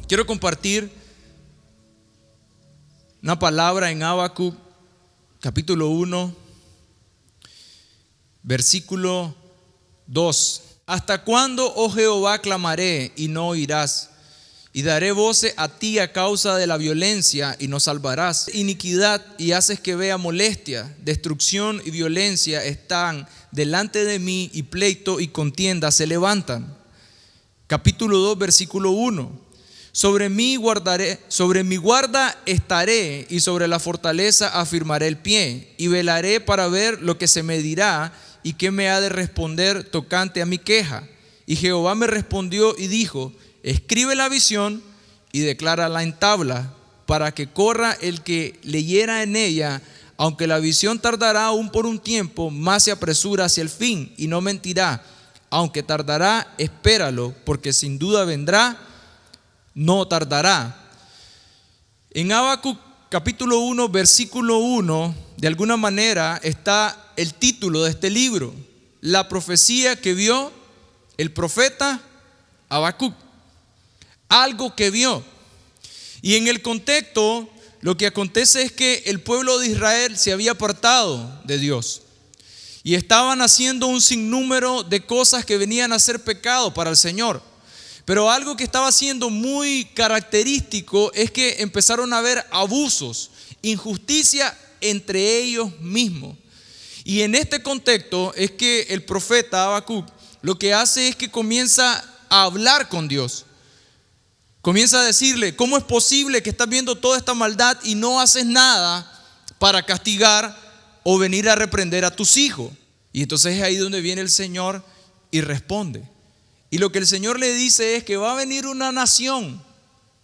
Quiero compartir una palabra en Habacuc, capítulo 1, versículo 2. ¿Hasta cuándo, oh Jehová, clamaré y no oirás? Y daré voces a ti a causa de la violencia y no salvarás. Iniquidad y haces que vea molestia, destrucción y violencia están delante de mí, y pleito y contienda se levantan. Capítulo 2, versículo 1. Sobre mi guarda estaré, y sobre la fortaleza afirmaré el pie, y velaré para ver lo que se me dirá y qué me ha de responder tocante a mi queja. Y Jehová me respondió y dijo: escribe la visión y declárala en tabla, para que corra el que leyera en ella. Aunque la visión tardará aún por un tiempo, más se apresura hacia el fin y no mentirá. Aunque tardará, espéralo, porque sin duda vendrá, no tardará. En Habacuc capítulo 1, versículo 1, de alguna manera está el título de este libro: la profecía que vio el profeta Habacuc. Algo que vio. Y en el contexto, lo que acontece es que el pueblo de Israel se había apartado de Dios y estaban haciendo un sinnúmero de cosas que venían a ser pecado para el Señor. Pero algo que estaba siendo muy característico es que empezaron a haber abusos, injusticia entre ellos mismos. Y en este contexto es que el profeta Habacuc lo que hace es que comienza a hablar con Dios. Comienza a decirle: ¿cómo es posible que estás viendo toda esta maldad y no haces nada para castigar o venir a reprender a tus hijos? Y entonces es ahí donde viene el Señor y responde. Y lo que el Señor le dice es que va a venir una nación,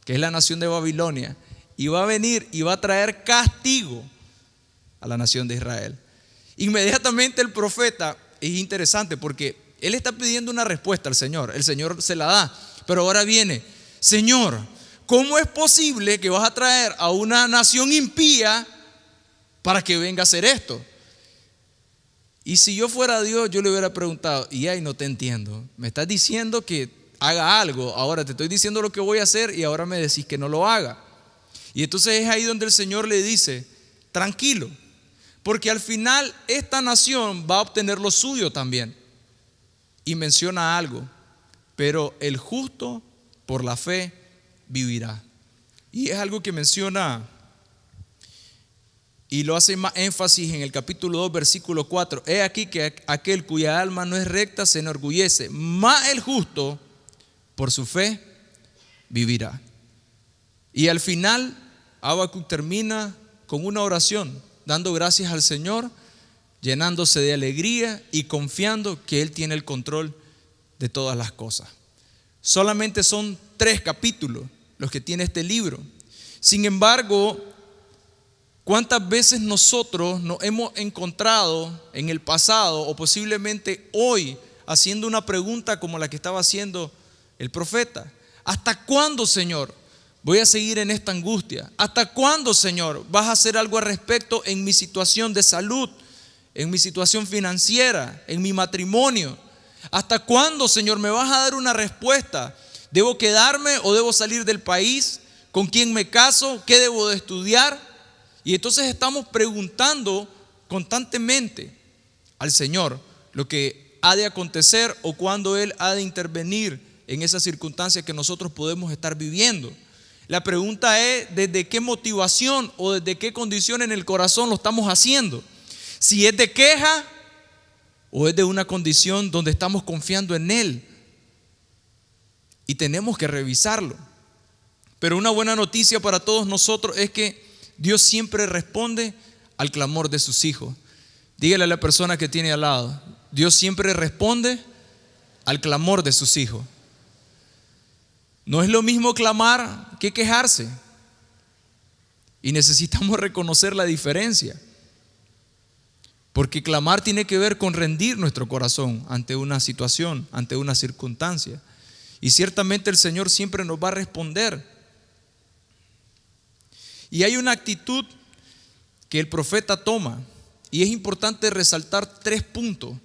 que es la nación de Babilonia, y va a venir y va a traer castigo a la nación de Israel. Inmediatamente el profeta, es interesante porque él está pidiendo una respuesta al Señor. El Señor se la da, pero ahora viene: Señor, ¿cómo es posible que vas a traer a una nación impía para que venga a hacer esto? Y si yo fuera Dios, yo le hubiera preguntado: no te entiendo, me estás diciendo que haga algo, ahora te estoy diciendo lo que voy a hacer y ahora me decís que no lo haga. Y entonces es ahí donde el Señor le dice: tranquilo, porque al final esta nación va a obtener lo suyo también. Y menciona algo: pero el justo por la fe vivirá. Y es algo que menciona y lo hace más énfasis en el capítulo 2, versículo 4. He aquí que aquel cuya alma no es recta se enorgullece, mas el justo por su fe vivirá. Y al final Habacuc termina con una oración, dando gracias al Señor, llenándose de alegría y confiando que Él tiene el control de todas las cosas. Solamente son 3 capítulos los que tiene este libro. Sin embargo, ¿cuántas veces nosotros nos hemos encontrado en el pasado o posiblemente hoy haciendo una pregunta como la que estaba haciendo el profeta? ¿Hasta cuándo, Señor, voy a seguir en esta angustia? ¿Hasta cuándo, Señor, vas a hacer algo al respecto en mi situación de salud, en mi situación financiera, en mi matrimonio? ¿Hasta cuándo, Señor, me vas a dar una respuesta? ¿Debo quedarme o debo salir del país? ¿Con quién me caso? ¿Qué debo de estudiar? Y entonces estamos preguntando constantemente al Señor lo que ha de acontecer o cuándo Él ha de intervenir en esas circunstancias que nosotros podemos estar viviendo. La pregunta es: ¿desde qué motivación o desde qué condición en el corazón lo estamos haciendo? Si es de queja o es de una condición donde estamos confiando en Él, y tenemos que revisarlo. Pero una buena noticia para todos nosotros es que Dios siempre responde al clamor de sus hijos. Dígale a la persona que tiene al lado: Dios siempre responde al clamor de sus hijos. No es lo mismo clamar que quejarse, y necesitamos reconocer la diferencia. Porque clamar tiene que ver con rendir nuestro corazón ante una situación, ante una circunstancia. Y ciertamente el Señor siempre nos va a responder. Y hay una actitud que el profeta toma, y es importante resaltar 3 puntos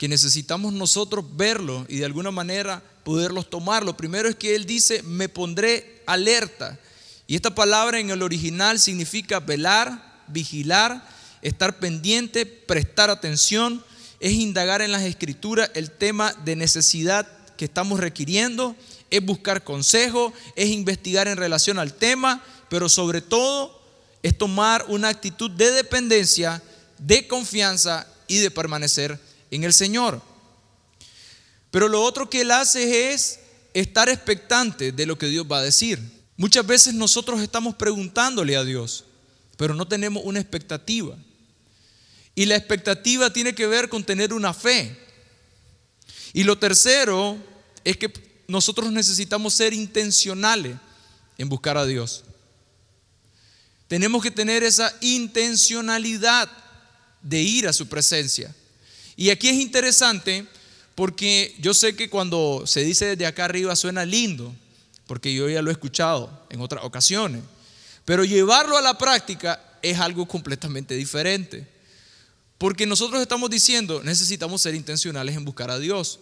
que necesitamos nosotros verlo y de alguna manera poderlos tomar. Lo primero es que Él dice: me pondré alerta. Y esta palabra en el original significa velar, vigilar, estar pendiente, prestar atención. Es indagar en las Escrituras el tema de necesidad que estamos requiriendo, es buscar consejo, es investigar en relación al tema, pero sobre todo es tomar una actitud de dependencia, de confianza y de permanecer en el Señor. Pero lo otro que Él hace es estar expectante de lo que Dios va a decir. Muchas veces nosotros estamos preguntándole a Dios, pero no tenemos una expectativa. Y la expectativa tiene que ver con tener una fe. Y lo tercero es que nosotros necesitamos ser intencionales en buscar a Dios. Tenemos que tener esa intencionalidad de ir a su presencia. Y aquí es interesante porque yo sé que cuando se dice desde acá arriba suena lindo, porque yo ya lo he escuchado en otras ocasiones, pero llevarlo a la práctica es algo completamente diferente, porque nosotros estamos diciendo necesitamos ser intencionales en buscar a Dios,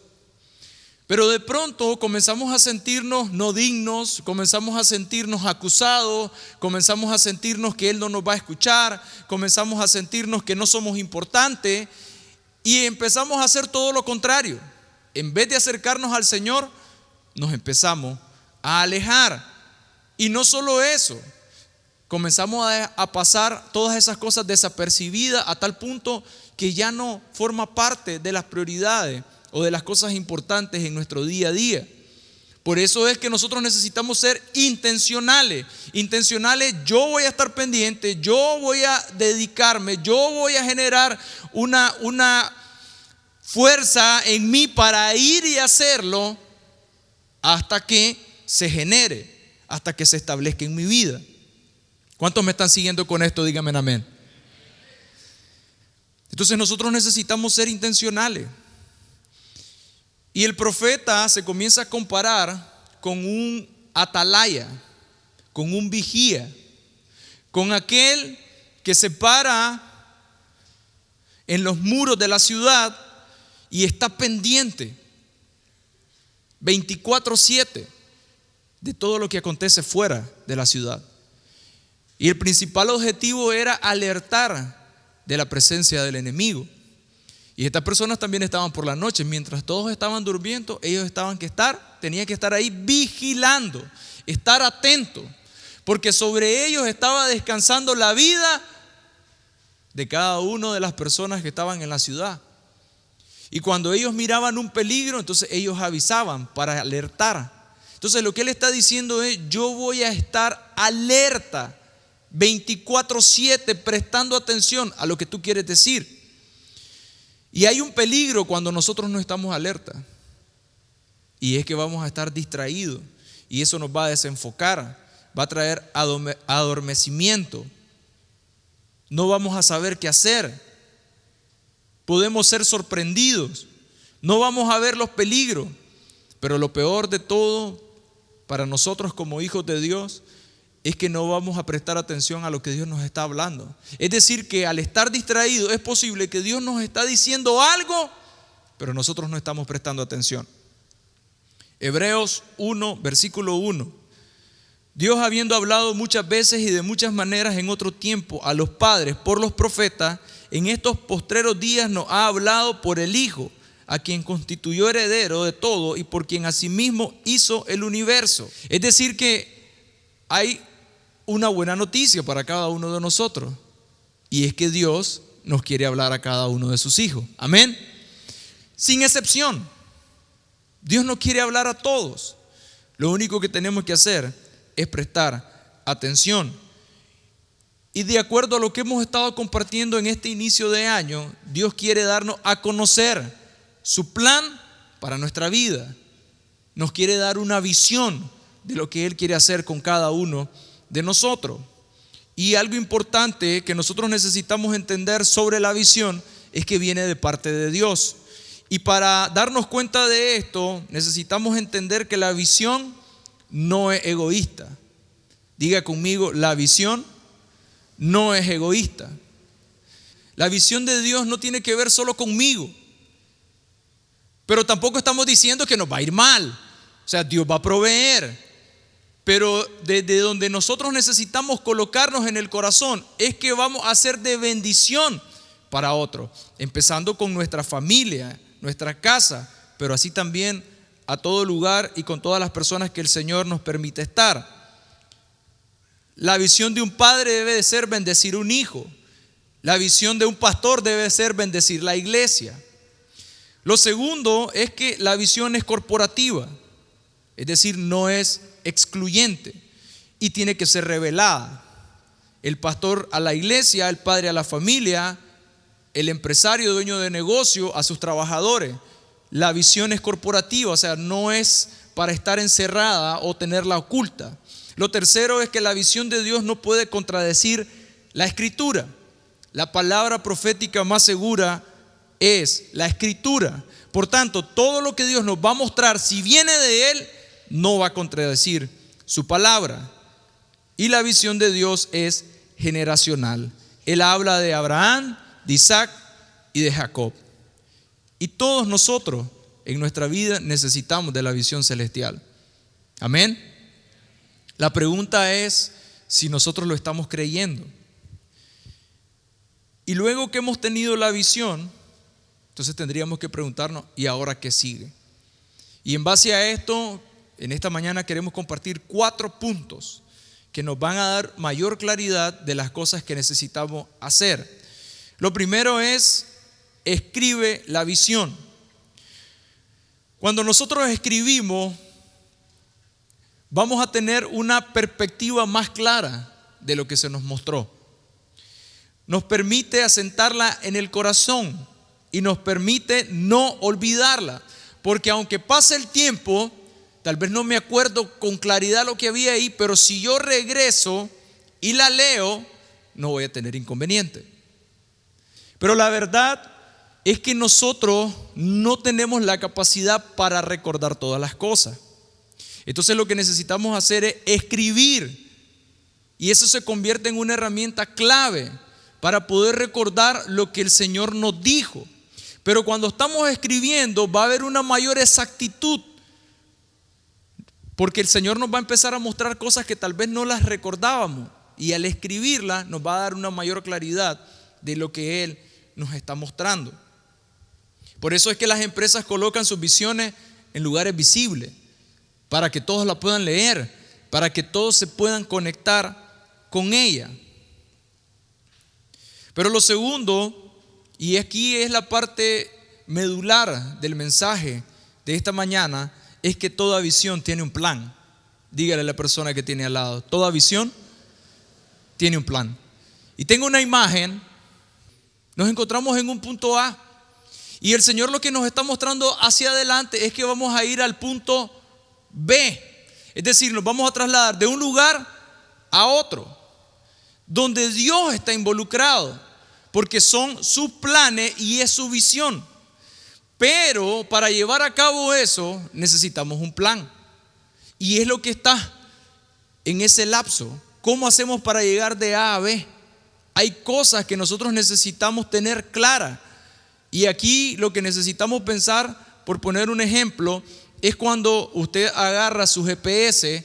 pero de pronto comenzamos a sentirnos no dignos, comenzamos a sentirnos acusados, comenzamos a sentirnos que Él no nos va a escuchar, comenzamos a sentirnos que no somos importantes. Y empezamos a hacer todo lo contrario. En vez de acercarnos al Señor, nos empezamos a alejar. Y no solo eso, comenzamos a pasar todas esas cosas desapercibidas a tal punto que ya no forma parte de las prioridades o de las cosas importantes en nuestro día a día. Por eso es que nosotros necesitamos ser intencionales. Intencionales, yo voy a estar pendiente, yo voy a dedicarme, yo voy a generar una fuerza en mí para ir y hacerlo hasta que se genere, hasta que se establezca en mi vida. ¿Cuántos me están siguiendo con esto? Díganme amén. Entonces nosotros necesitamos ser intencionales. Y el profeta se comienza a comparar con un atalaya, con un vigía, con aquel que se para en los muros de la ciudad y está pendiente 24/7 de todo lo que acontece fuera de la ciudad. Y el principal objetivo era alertar de la presencia del enemigo. Y estas personas también estaban por la noche, mientras todos estaban durmiendo, ellos tenían que estar ahí vigilando, estar atentos, porque sobre ellos estaba descansando la vida de cada una de las personas que estaban en la ciudad. Y cuando ellos miraban un peligro, entonces ellos avisaban para alertar. Entonces lo que él está diciendo es: yo voy a estar alerta 24/7, prestando atención a lo que tú quieres decir. Y hay un peligro cuando nosotros no estamos alerta, y es que vamos a estar distraídos, y eso nos va a desenfocar, va a traer adormecimiento. No vamos a saber qué hacer, podemos ser sorprendidos, no vamos a ver los peligros. Pero lo peor de todo para nosotros como hijos de Dios es que no vamos a prestar atención a lo que Dios nos está hablando. Es decir, que al estar distraídos es posible que Dios nos está diciendo algo, pero nosotros no estamos prestando atención. Hebreos 1, versículo 1. Dios, habiendo hablado muchas veces y de muchas maneras en otro tiempo a los padres por los profetas, en estos postreros días nos ha hablado por el Hijo, a quien constituyó heredero de todo y por quien asimismo hizo el universo. Es decir, que hay una buena noticia para cada uno de nosotros, y es que Dios nos quiere hablar a cada uno de sus hijos. Amén. Sin excepción, Dios nos quiere hablar a todos. Lo único que tenemos que hacer es prestar atención. Y de acuerdo a lo que hemos estado compartiendo en este inicio de año, Dios quiere darnos a conocer su plan para nuestra vida. Nos quiere dar una visión de lo que Él quiere hacer con cada uno de nosotros. Y algo importante que nosotros necesitamos entender sobre la visión es que viene de parte de Dios. Y para darnos cuenta de esto, necesitamos entender que la visión no es egoísta. Diga conmigo: la visión no es egoísta. La visión de Dios no tiene que ver solo conmigo. Pero tampoco estamos diciendo que nos va a ir mal. O sea, Dios va a proveer. Pero desde donde nosotros necesitamos colocarnos en el corazón es que vamos a ser de bendición para otros, empezando con nuestra familia, nuestra casa, pero así también a todo lugar y con todas las personas que el Señor nos permite estar. La visión de un padre debe de ser bendecir un hijo. La visión de un pastor debe ser bendecir la iglesia. Lo segundo es que la visión es corporativa, es decir, no es excluyente y tiene que ser revelada. El pastor a la iglesia, el padre a la familia, el empresario, dueño de negocio a sus trabajadores. La visión es corporativa, o sea, no es para estar encerrada o tenerla oculta. Lo tercero es que la visión de Dios no puede contradecir la escritura. La palabra profética más segura es la escritura. Por tanto, todo lo que Dios nos va a mostrar, si viene de Él, no va a contradecir su palabra. Y la visión de Dios es generacional. Él habla de Abraham, de Isaac y de Jacob. Y todos nosotros en nuestra vida necesitamos de la visión celestial. Amén. La pregunta es si nosotros lo estamos creyendo. Y luego que hemos tenido la visión, entonces tendríamos que preguntarnos, ¿y ahora qué sigue? Y en base a esto, en esta mañana queremos compartir 4 puntos que nos van a dar mayor claridad de las cosas que necesitamos hacer. Lo primero es, escribe la visión. Cuando nosotros escribimos, vamos a tener una perspectiva más clara de lo que se nos mostró. Nos permite asentarla en el corazón y nos permite no olvidarla, porque aunque pase el tiempo, tal vez no me acuerdo con claridad lo que había ahí, pero si yo regreso y la leo, no voy a tener inconveniente. Pero la verdad es que nosotros no tenemos la capacidad para recordar todas las cosas. Entonces lo que necesitamos hacer es escribir, y eso se convierte en una herramienta clave para poder recordar lo que el Señor nos dijo. Pero cuando estamos escribiendo va a haber una mayor exactitud, porque el Señor nos va a empezar a mostrar cosas que tal vez no las recordábamos, y al escribirlas nos va a dar una mayor claridad de lo que Él nos está mostrando. Por eso es que las empresas colocan sus visiones en lugares visibles, para que todos la puedan leer, para que todos se puedan conectar con ella. Pero lo segundo, y aquí es la parte medular del mensaje de esta mañana, es que toda visión tiene un plan. Dígale a la persona que tiene al lado, toda visión tiene un plan. Y tengo una imagen. Nos encontramos en un punto A, y el Señor lo que nos está mostrando hacia adelante es que vamos a ir al punto B. Es decir, nos vamos a trasladar de un lugar a otro, donde Dios está involucrado, porque son sus planes y es su visión. Pero para llevar a cabo eso necesitamos un plan, y es lo que está en ese lapso. ¿Cómo hacemos para llegar de A a B? Hay cosas que nosotros necesitamos tener claras, y aquí lo que necesitamos pensar, por poner un ejemplo, es cuando usted agarra su GPS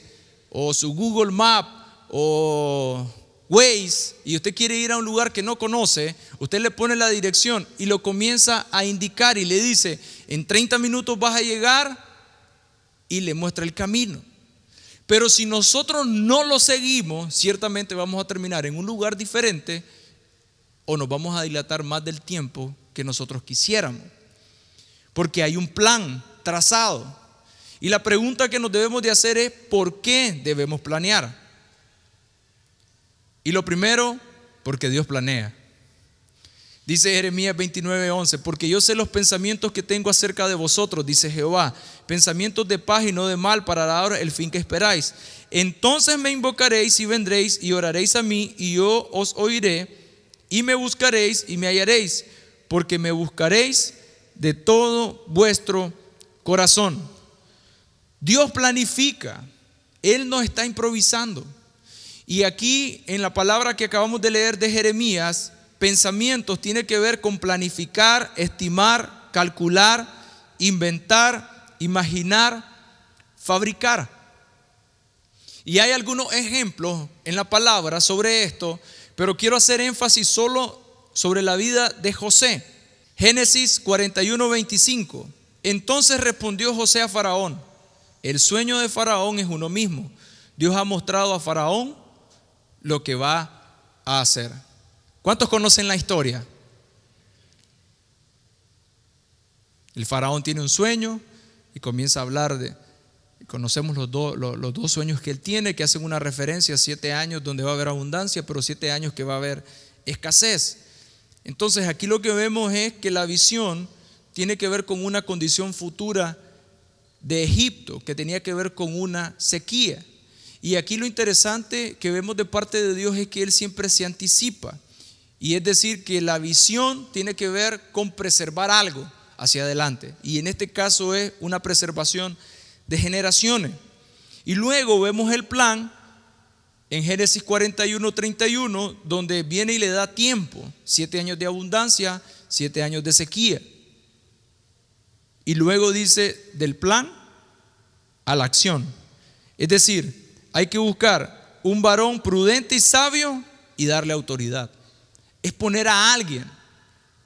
o su Google Map o Waze y usted quiere ir a un lugar que no conoce. Usted le pone la dirección y lo comienza a indicar y le dice: en 30 minutos vas a llegar, y le muestra el camino. Pero si nosotros no lo seguimos, ciertamente vamos a terminar en un lugar diferente, o nos vamos a dilatar más del tiempo que nosotros quisiéramos, porque hay un plan trazado. Y la pregunta que nos debemos de hacer es: ¿por qué debemos planear? Y lo primero, porque Dios planea. Dice Jeremías 29:11: porque yo sé los pensamientos que tengo acerca de vosotros, dice Jehová, pensamientos de paz y no de mal, para dar el fin que esperáis. Entonces me invocaréis y vendréis y oraréis a mí, y yo os oiré, y me buscaréis y me hallaréis, porque me buscaréis de todo vuestro corazón. Dios planifica, Él no está improvisando. Y aquí en la palabra que acabamos de leer de Jeremías, pensamientos tiene que ver con planificar, estimar, calcular inventar, imaginar, fabricar. Y hay algunos ejemplos en la palabra sobre esto, pero quiero hacer énfasis solo sobre la vida de José. Génesis 41:25. Entonces respondió José a Faraón: el sueño de Faraón es uno mismo. Dios ha mostrado a Faraón lo que va a hacer. ¿Cuántos conocen la historia? El faraón tiene un sueño y comienza a hablar de, conocemos los dos sueños que él tiene, que hacen una referencia a 7 años donde va a haber abundancia, pero 7 años que va a haber escasez. Entonces aquí lo que vemos es que la visión tiene que ver con una condición futura de Egipto, que tenía que ver con una sequía. Y aquí lo interesante que vemos de parte de Dios es que Él siempre se anticipa. Y es decir, que la visión tiene que ver con preservar algo hacia adelante. Y en este caso es una preservación de generaciones. Y luego vemos el plan en Génesis 41:31, donde viene y le da tiempo: 7 años de abundancia, 7 años de sequía. Y luego dice del plan a la acción. Es decir, hay que buscar un varón prudente y sabio y darle autoridad. Es poner a alguien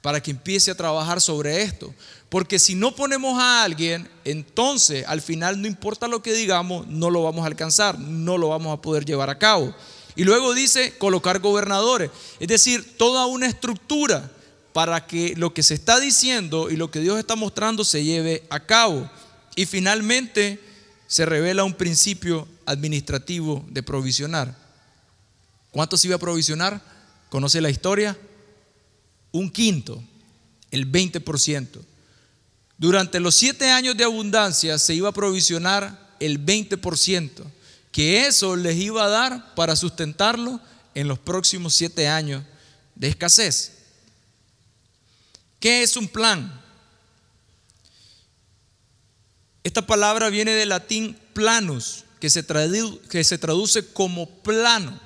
para que empiece a trabajar sobre esto. Porque si no ponemos a alguien, entonces al final no importa lo que digamos, no lo vamos a alcanzar, no lo vamos a poder llevar a cabo. Y luego dice colocar gobernadores, es decir, toda una estructura para que lo que se está diciendo y lo que Dios está mostrando se lleve a cabo. Y finalmente se revela un principio administrativo de provisionar. ¿Cuánto se iba a provisionar? ¿Conoce la historia? Un quinto, el 20%. Durante los 7 años de abundancia se iba a provisionar el 20%, que eso les iba a dar para sustentarlo en los próximos 7 años de escasez. ¿Qué es un plan? Esta palabra viene del latín planus, que se traduce como plano.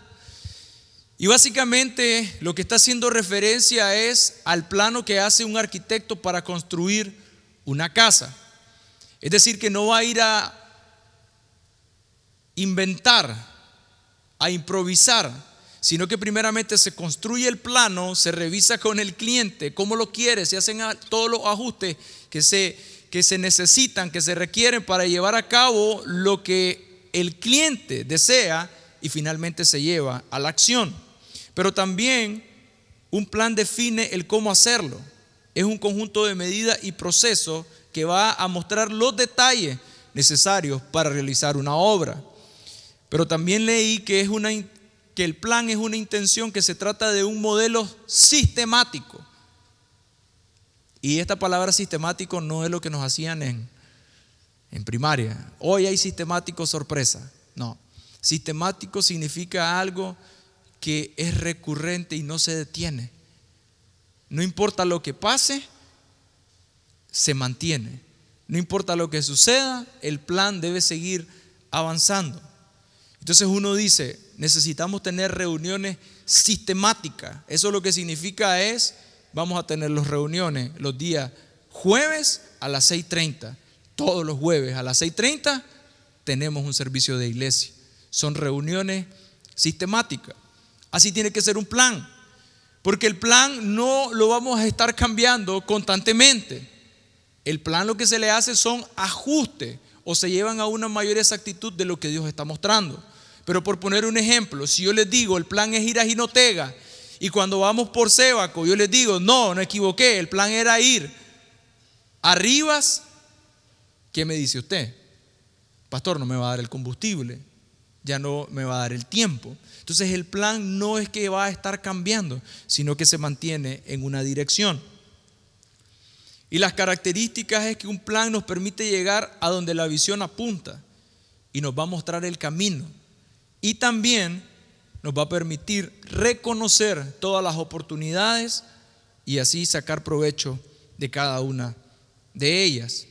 Y básicamente lo que está haciendo referencia es al plano que hace un arquitecto para construir una casa. Es decir, que no va a ir a inventar, a improvisar, sino que primeramente se construye el plano, se revisa con el cliente cómo lo quiere, se hacen todos los ajustes que se necesitan, que se requieren para llevar a cabo lo que el cliente desea, y finalmente se lleva a la acción. Pero también un plan define el cómo hacerlo. Es un conjunto de medidas y procesos que va a mostrar los detalles necesarios para realizar una obra. Pero también leí que el plan es una intención, que se trata de un modelo sistemático. Y esta palabra sistemático no es lo que nos hacían en primaria. Hoy hay sistemático sorpresa. No, sistemático significa algo que es recurrente y no se detiene. No importa lo que pase, se mantiene. No importa lo que suceda, el plan debe seguir avanzando. Entonces uno dice, necesitamos tener reuniones sistemáticas. Eso lo que significa es, vamos a tener las reuniones los días jueves a las 6:30. Todos los jueves a las 6:30 tenemos un servicio de iglesia. Son reuniones sistemáticas. Así tiene que ser un plan, porque el plan no lo vamos a estar cambiando constantemente. El plan, lo que se le hace son ajustes o se llevan a una mayor exactitud de lo que Dios está mostrando. Pero por poner un ejemplo, si yo les digo el plan es ir a Jinotega, y cuando vamos por Sébaco yo les digo no equivoqué, el plan era ir a Rivas, ¿qué me dice usted? Pastor, no me va a dar el combustible, ya no me va a dar el tiempo. Entonces el plan no es que va a estar cambiando, sino que se mantiene en una dirección. Y las características es que un plan nos permite llegar a donde la visión apunta y nos va a mostrar el camino. Y también nos va a permitir reconocer todas las oportunidades y así sacar provecho de cada una de ellas.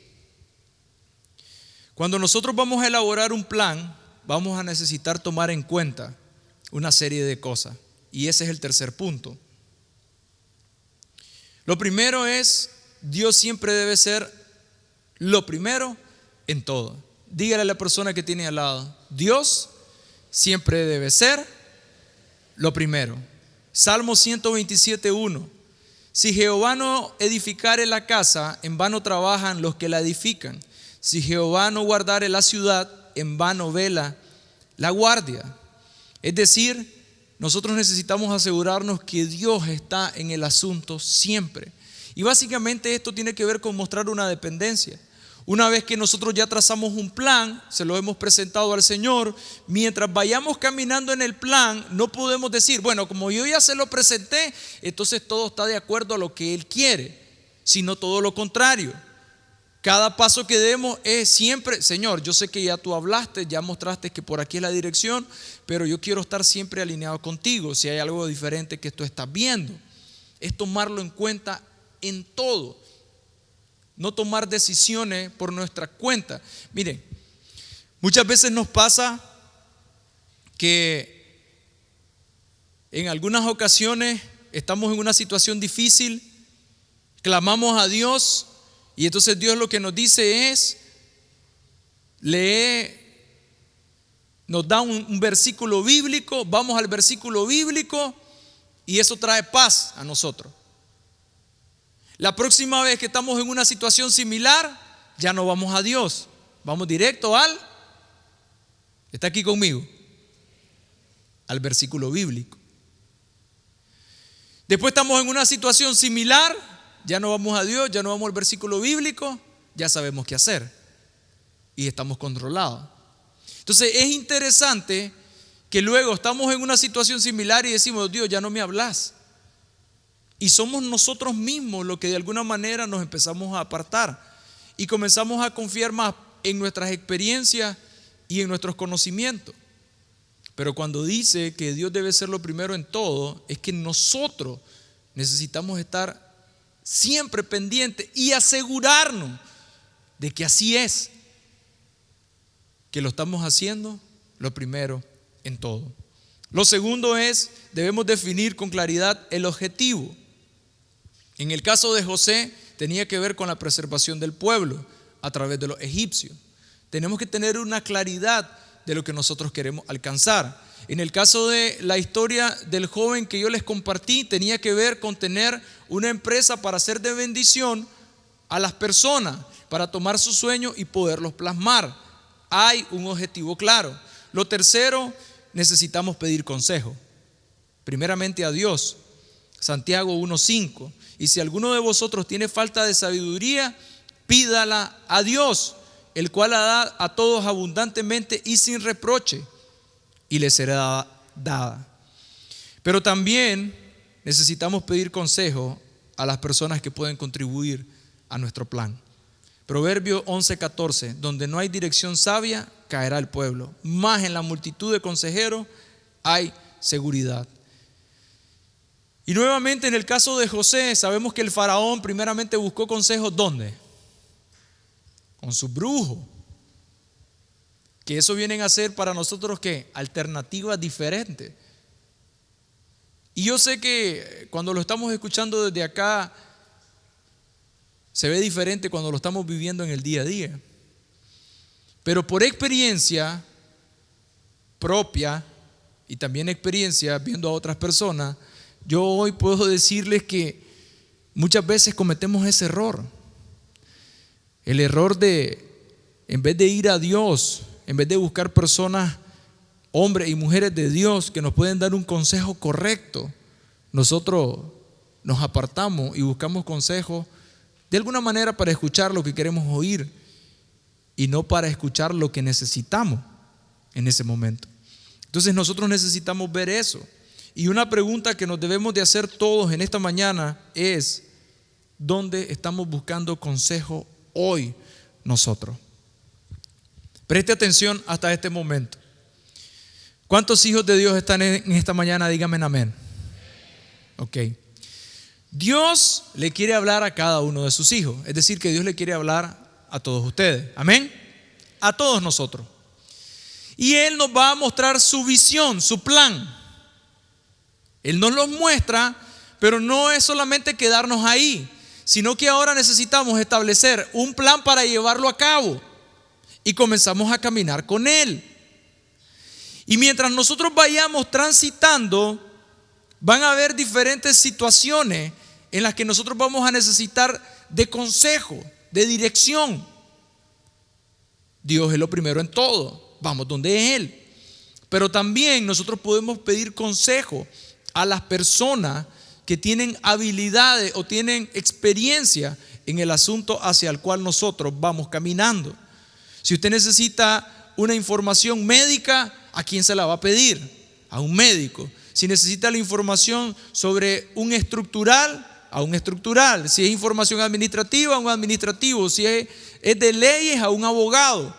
Cuando nosotros vamos a elaborar un plan, vamos a necesitar tomar en cuenta una serie de cosas, y ese es el tercer punto. Lo primero es, Dios siempre debe ser lo primero en todo. Dígale a la persona que tiene al lado: Dios siempre debe ser lo primero. Salmo 127:1. Si Jehová no edificare la casa, en vano trabajan los que la edifican. Si Jehová no guardare la ciudad, en vano vela la guardia. Es decir, nosotros necesitamos asegurarnos que Dios está en el asunto siempre. Y básicamente esto tiene que ver con mostrar una dependencia. Una vez que nosotros ya trazamos un plan, se lo hemos presentado al Señor, mientras vayamos caminando en el plan, no podemos decir, bueno, como yo ya se lo presenté, entonces todo está de acuerdo a lo que Él quiere, sino todo lo contrario. Cada paso que demos es siempre: Señor, yo sé que ya tú hablaste, ya mostraste que por aquí es la dirección, pero yo quiero estar siempre alineado contigo. Si hay algo diferente que tú estás viendo, es tomarlo en cuenta en todo. No tomar decisiones por nuestra cuenta. Miren, muchas veces nos pasa que en algunas ocasiones estamos en una situación difícil, clamamos a Dios y entonces Dios lo que nos dice es, nos da un versículo bíblico, vamos al versículo bíblico y eso trae paz a nosotros. La próxima vez que estamos en una situación similar, ya no vamos a Dios, vamos directo ¿está aquí conmigo? Al versículo bíblico. Después estamos en una situación similar, ya no vamos a Dios, ya no vamos al versículo bíblico, ya sabemos qué hacer y estamos controlados. Entonces es interesante que luego estamos en una situación similar y decimos: Dios, ya no me hablas. Y somos nosotros mismos los que de alguna manera nos empezamos a apartar y comenzamos a confiar más en nuestras experiencias y en nuestros conocimientos. Pero cuando dice que Dios debe ser lo primero en todo, es que nosotros necesitamos estar siempre pendientes y asegurarnos de que así es, que lo estamos haciendo lo primero en todo. Lo segundo es, debemos definir con claridad el objetivo. En el caso de José, tenía que ver con la preservación del pueblo a través de los egipcios. Tenemos que tener una claridad de lo que nosotros queremos alcanzar. En el caso de la historia del joven que yo les compartí, tenía que ver con tener una empresa para ser de bendición a las personas, para tomar sus sueños y poderlos plasmar. Hay un objetivo claro. Lo tercero, necesitamos pedir consejo, primeramente a Dios. Santiago 1:5. Y si alguno de vosotros tiene falta de sabiduría, pídala a Dios, el cual la da a todos abundantemente y sin reproche, y le será dada. Pero también necesitamos pedir consejo a las personas que pueden contribuir a nuestro plan. Proverbio 11:14: donde no hay dirección sabia, caerá el pueblo, mas en la multitud de consejeros hay seguridad. Y nuevamente en el caso de José, sabemos que el faraón primeramente buscó consejos ¿dónde? Con sus brujos. Que eso vienen a ser para nosotros ¿qué? Alternativas diferentes. Y yo sé que cuando lo estamos escuchando desde acá, se ve diferente cuando lo estamos viviendo en el día a día. Pero por experiencia propia y también experiencia viendo a otras personas, yo hoy puedo decirles que muchas veces cometemos ese error. El error de, en vez de ir a Dios, en vez de buscar personas, hombres y mujeres de Dios que nos pueden dar un consejo correcto, nosotros nos apartamos y buscamos consejos de alguna manera para escuchar lo que queremos oír y no para escuchar lo que necesitamos en ese momento. Entonces nosotros necesitamos ver eso. Y una pregunta que nos debemos de hacer todos en esta mañana es: ¿dónde estamos buscando consejo hoy nosotros? Preste atención hasta este momento. ¿Cuántos hijos de Dios están en esta mañana? Díganme amén. Ok. Dios le quiere hablar a cada uno de sus hijos. Es decir, que Dios le quiere hablar a todos ustedes. Amén. A todos nosotros. Y Él nos va a mostrar su visión, su plan. Él nos los muestra, pero no es solamente quedarnos ahí, sino que ahora necesitamos establecer un plan para llevarlo a cabo y comenzamos a caminar con Él. Y mientras nosotros vayamos transitando, van a haber diferentes situaciones en las que nosotros vamos a necesitar de consejo, de dirección. Dios es lo primero en todo, vamos donde Él. Pero también nosotros podemos pedir consejo a las personas que tienen habilidades o tienen experiencia en el asunto hacia el cual nosotros vamos caminando. Si usted necesita una información médica, ¿a quién se la va a pedir? A un médico. Si necesita la información sobre un estructural, a un estructural. Si es información administrativa, a un administrativo. Si es de leyes, a un abogado.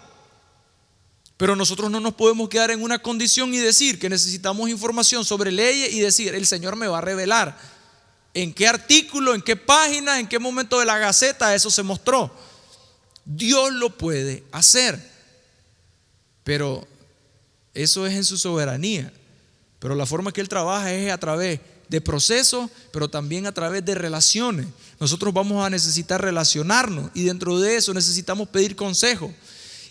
Pero nosotros no nos podemos quedar en una condición y decir que necesitamos información sobre leyes y decir, el Señor me va a revelar en qué artículo, en qué página, en qué momento de la Gaceta eso se mostró. Dios lo puede hacer, pero eso es en su soberanía. Pero la forma que Él trabaja es a través de procesos, pero también a través de relaciones. Nosotros vamos a necesitar relacionarnos y dentro de eso necesitamos pedir consejo.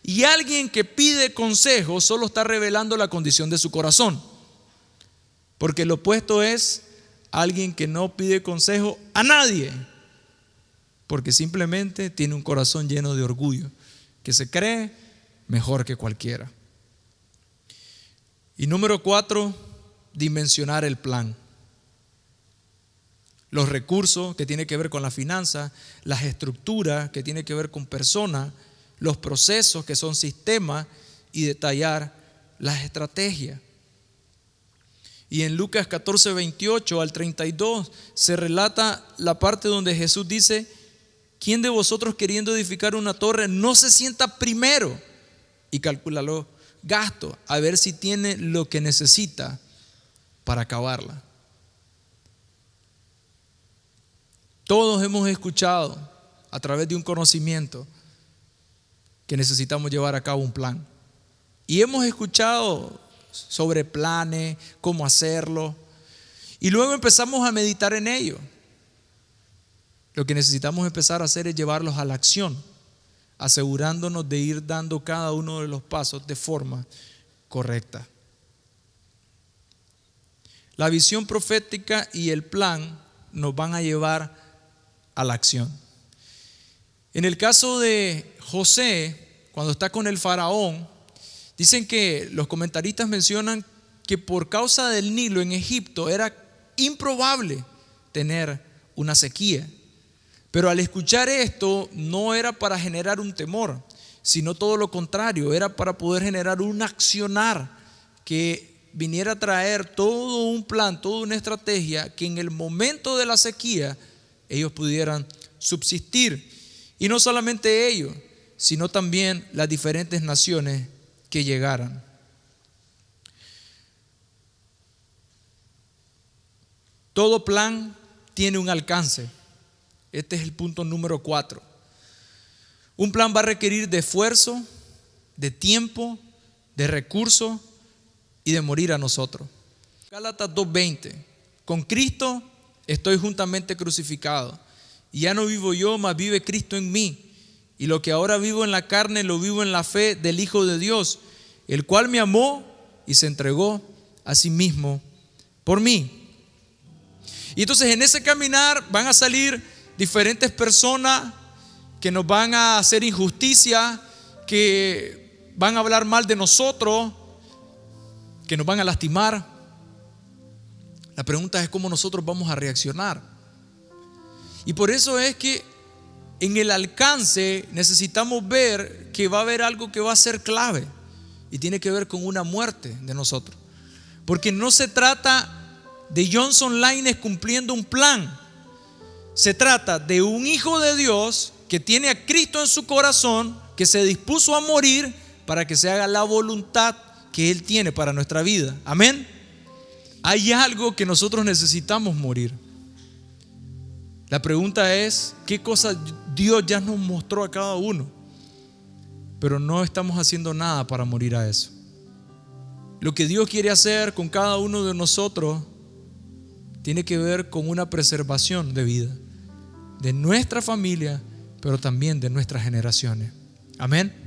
Y alguien que pide consejo solo está revelando la condición de su corazón, porque lo opuesto es alguien que no pide consejo a nadie, porque simplemente tiene un corazón lleno de orgullo, que se cree mejor que cualquiera. Y número 4, dimensionar el plan. Los recursos que tienen que ver con la finanza, las estructuras que tienen que ver con personas, los procesos que son sistemas y detallar las estrategias. Y en Lucas 14, 28 al 32 se relata la parte donde Jesús dice: ¿quién de vosotros queriendo edificar una torre no se sienta primero y calcula los gastos a ver si tiene lo que necesita para acabarla? Todos hemos escuchado a través de un conocimiento que necesitamos llevar a cabo un plan. Y hemos escuchado sobre planes, cómo hacerlo. Y luego empezamos a meditar en ello. Lo que necesitamos empezar a hacer es llevarlos a la acción, asegurándonos de ir dando cada uno de los pasos de forma correcta. La visión profética y el plan nos van a llevar a la acción. En el caso de José, cuando está con el faraón, dicen que los comentaristas mencionan que por causa del Nilo en Egipto era improbable tener una sequía. Pero al escuchar esto no era para generar un temor, sino todo lo contrario, era para poder generar un accionar que viniera a traer todo un plan, toda una estrategia que en el momento de la sequía ellos pudieran subsistir. Y no solamente ellos, sino también las diferentes naciones que llegaran. Todo plan tiene un alcance. Este es el punto número 4. Un plan va a requerir de esfuerzo, de tiempo, de recursos y de morir a nosotros. Gálatas 2:20. Con Cristo estoy juntamente crucificado. Y ya no vivo yo, mas vive Cristo en mí. Y lo que ahora vivo en la carne, lo vivo en la fe del Hijo de Dios, el cual me amó y se entregó a sí mismo por mí. Y entonces en ese caminar van a salir diferentes personas que nos van a hacer injusticia, que van a hablar mal de nosotros, que nos van a lastimar. La pregunta es cómo nosotros vamos a reaccionar. Y por eso es que en el alcance necesitamos ver que va a haber algo que va a ser clave y tiene que ver con una muerte de nosotros. Porque no se trata de Johnson Lainez cumpliendo un plan. Se trata de un hijo de Dios que tiene a Cristo en su corazón, que se dispuso a morir para que se haga la voluntad que Él tiene para nuestra vida. Amén. Hay algo que nosotros necesitamos morir. La pregunta es, ¿qué cosa Dios ya nos mostró a cada uno? Pero no estamos haciendo nada para morir a eso. Lo que Dios quiere hacer con cada uno de nosotros tiene que ver con una preservación de vida. de nuestra familia, pero también de nuestras generaciones. Amén.